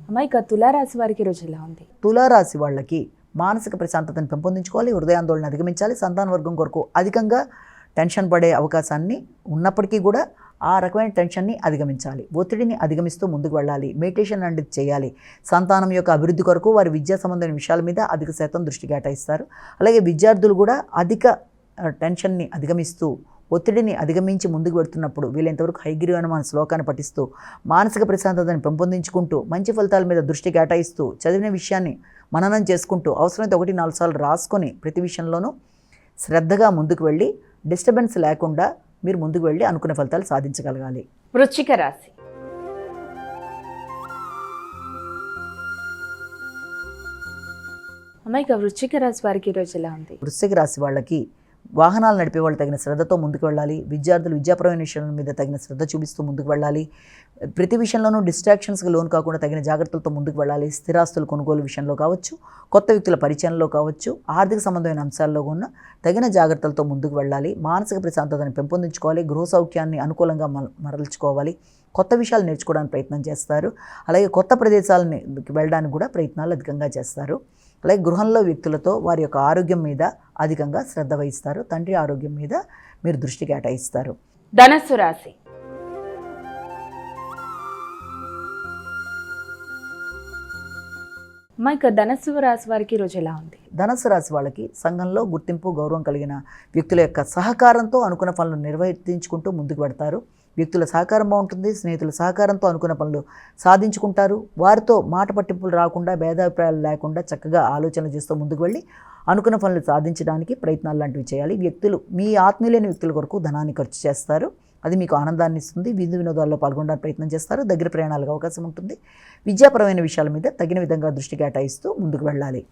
అమ్మ ఇక తులారాశి వారికి రోజు ఎలా ఉంది? తులారాశి వాళ్ళకి మానసిక ప్రశాంతతను పెంపొందించుకోవాలి, హృదయాందోళన అధిగమించాలి, సంతాన వర్గం కొరకు అధికంగా టెన్షన్ పడే అవకాశాన్ని ఉన్నప్పటికీ కూడా ఆ రకమైన టెన్షన్ని అధిగమించాలి, ఒత్తిడిని అధిగమిస్తూ ముందుకు వెళ్ళాలి, మెడిటేషన్ అనేది చేయాలి. సంతానం యొక్క అభివృద్ధి కొరకు వారి విద్యా సంబంధమైన విషయాల మీద అధిక శాతం దృష్టి కేటాయిస్తారు. అలాగే విద్యార్థులు కూడా అధిక టెన్షన్ని అధిగమిస్తూ ఒత్తిడిని అధిగమించి ముందుకు వెళ్తున్నప్పుడు వీళ్ళంతవరకు హైగ్రీవనం అనే శ్లోకాన్ని పఠిస్తూ మానసిక ప్రశాంతతను పెంపొందించుకుంటూ మంచి ఫలితాల మీద దృష్టి కేటాయిస్తూ చదివిన విషయాన్ని మననం చేసుకుంటూ అవసరమైతే 1-4 సార్లు రాసుకొని ప్రతి విషయంలోనూ శ్రద్ధగా ముందుకు వెళ్ళి డిస్టర్బెన్స్ లేకుండా మీరు ముందుకు వెళ్ళి అనుకున్న ఫలితాలు సాధించగలగాలి. వృశ్చిక రాశి. అమ్మ ఇక వృశ్చిక రాశి వారికి రోజు ఎలా ఉంది? వృశ్చిక రాశి వాళ్ళకి వాహనాలు నడిపే వాళ్ళు తగిన శ్రద్ధతో ముందుకు వెళ్ళాలి. విద్యార్థులు విద్యాపరమైన విషయాల మీద తగిన శ్రద్ధ చూపిస్తూ ముందుకు వెళ్ళాలి. ప్రతి విషయంలోనూ డిస్ట్రాక్షన్స్కి లోను కాకుండా తగిన జాగ్రత్తలతో ముందుకు వెళ్ళాలి. స్థిరాస్తుల కొనుగోలు విషయంలో కావచ్చు, కొత్త వ్యక్తుల పరిచయంలో కావచ్చు, ఆర్థిక సంబంధమైన అంశాల్లో ఉన్న తగిన జాగ్రత్తలతో ముందుకు వెళ్ళాలి. మానసిక ప్రశాంతతను పెంపొందించుకోవాలి. గృహ సౌఖ్యాన్ని అనుకూలంగా మరల్చుకోవాలి. కొత్త విషయాలు నేర్చుకోవడానికి ప్రయత్నం చేస్తారు. అలాగే కొత్త ప్రదేశాలని వెళ్ళడానికి కూడా ప్రయత్నాలు అధికంగా చేస్తారు. అలాగే గృహంలో వ్యక్తులతో వారి యొక్క ఆరోగ్యం మీద అధికంగా శ్రద్ధ వహిస్తారు. తండ్రి ఆరోగ్యం మీద మీరు దృష్టి కేటాయిస్తారు. ధనస్సు రాశి. అమ్మ ఇక ధనస్సు రాశి వారికి రోజు ఎలా ఉంది? ధనస్సు రాశి వాళ్ళకి సంఘంలో గుర్తింపు గౌరవం కలిగిన వ్యక్తుల యొక్క సహకారంతో అనుకున్న పనులు నిర్వర్తించుకుంటూ ముందుకు పెడతారు. వ్యక్తుల సహకారం బాగుంటుంది. స్నేహితుల సహకారంతో అనుకున్న పనులు సాధించుకుంటారు. వారితో మాట పట్టింపులు రాకుండా, భేదాభిప్రాయాలు లేకుండా చక్కగా ఆలోచనలు చేస్తూ ముందుకు వెళ్ళి అనుకున్న పనులు సాధించడానికి ప్రయత్నాలు లాంటివి చేయాలి. వ్యక్తులు మీ ఆత్మీయులైన వ్యక్తుల కొరకు ధనాన్ని ఖర్చు చేస్తారు. అది మీకు ఆనందాన్ని ఇస్తుంది. విందు వినోదాల్లో పాల్గొనడానికి ప్రయత్నం చేస్తారు. దగ్గర ప్రయాణాలకు అవకాశం ఉంటుంది. విద్యాపరమైన విషయాల మీద తగిన విధంగా దృష్టి కేటాయిస్తూ ముందుకు వెళ్ళాలి.